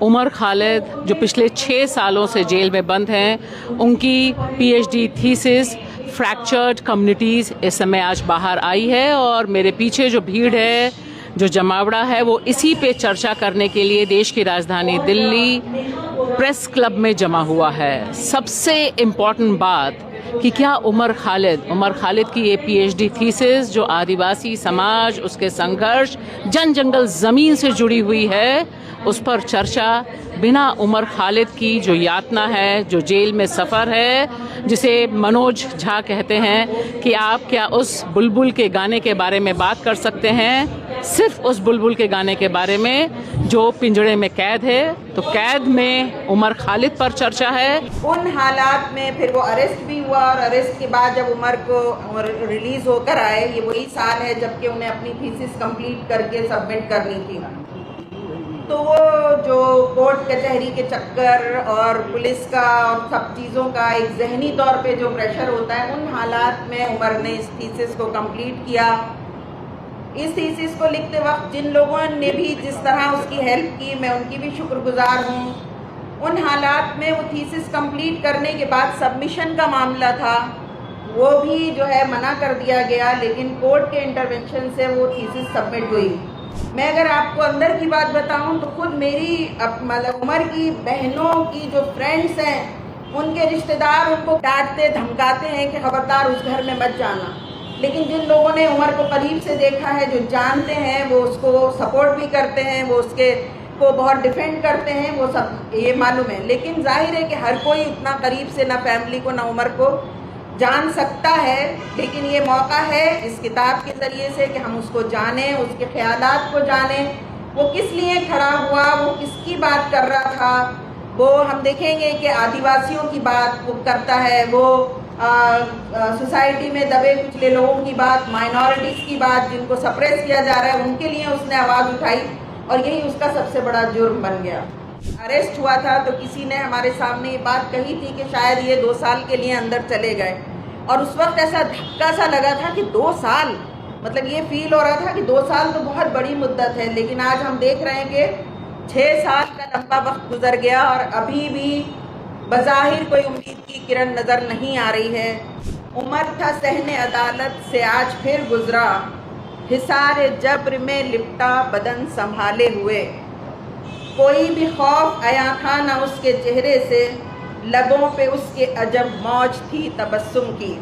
उमर खालिद जो पिछले 6 सालों से जेल में बंद हैं, उनकी पीएचडी थीसिस फ्रैक्चर्ड कम्युनिटीज़ इस समय आज बाहर आई है और मेरे पीछे जो भीड़ है, जो जमावड़ा है, वो इसी पे चर्चा करने के लिए देश की राजधानी दिल्ली प्रेस क्लब में जमा हुआ है। सबसे इम्पॉर्टेंट बात कि क्या उमर खालिद की ये पीएचडी थीसिस जो आदिवासी समाज, उसके संघर्ष, जन जंगल ज़मीन से जुड़ी हुई है, उस पर चर्चा बिना उमर खालिद की जो यातना है, जो जेल में सफ़र है, जिसे मनोज झा कहते हैं कि आप क्या उस बुलबुल के गाने के बारे में बात कर सकते हैं, सिर्फ उस बुलबुल के गाने के बारे में जो पिंजड़े में कैद है, तो कैद में उमर खालिद पर चर्चा है। उन हालात में फिर वो अरेस्ट भी हुआ और अरेस्ट के बाद जब उमर को रिलीज होकर आए, ये वही साल है जबकि उन्हें अपनी थीसिस कंप्लीट करके सबमिट करनी थी। तो वो जो कोर्ट कचहरी के चक्कर और पुलिस का और सब चीज़ों का एक जहनी तौर पे जो प्रेशर होता है, उन हालात में उमर ने इस थीसिस को कंप्लीट किया। इस थीसिस को लिखते वक्त जिन लोगों ने भी जिस तरह उसकी हेल्प की, मैं उनकी भी शुक्रगुजार हूँ। उन हालात में वो थीसिस कंप्लीट करने के बाद सबमिशन का मामला था, वो भी जो है मना कर दिया गया, लेकिन कोर्ट के इंटरवेंशन से वो थीसिस सबमिट हुई। मैं अगर आपको अंदर की बात बताऊं तो खुद मेरी मतलब उमर की बहनों की जो फ्रेंड्स हैं, उनके रिश्तेदार उनको डांटते धमकाते हैं कि खबरदार उस घर में मत जाना, लेकिन जिन लोगों ने उमर को करीब से देखा है, जो जानते हैं, वो उसको सपोर्ट भी करते हैं, वो उसके को बहुत डिफेंड करते हैं, वो सब ये मालूम है। लेकिन जाहिर है कि हर कोई उतना करीब से ना फैमिली को ना उमर को जान सकता है, लेकिन ये मौका है इस किताब के ज़रिए से कि हम उसको जानें, उसके ख्यालात को जानें, वो किस लिए खड़ा हुआ, वो किसकी बात कर रहा था। वो हम देखेंगे कि आदिवासियों की बात वो करता है, वो सोसाइटी में दबे कुचले लोगों की बात, माइनॉरिटीज़ की बात, जिनको सप्रेस किया जा रहा है, उनके लिए उसने आवाज़ उठाई और यही उसका सबसे बड़ा जुर्म बन गया। अरेस्ट हुआ था तो किसी ने हमारे सामने ये बात कही थी कि शायद ये 2 साल के लिए अंदर चले गए, और उस वक्त ऐसा धक्का सा लगा था कि 2 साल, मतलब ये फील हो रहा था कि 2 साल तो बहुत बड़ी मुद्दत है। लेकिन आज हम देख रहे हैं कि 6 साल का लंबा वक्त गुजर गया और अभी भी बज़ाहिर कोई उम्मीद की किरण नज़र नहीं आ रही है। उमर था सहने अदालत से आज फिर गुजरा, हिसारे जब्र में लिपटा बदन संभाले हुए, कोई भी खौफ आया था ना उसके चेहरे से, लबों पे उसके अजब मौज थी तबस्सुम की।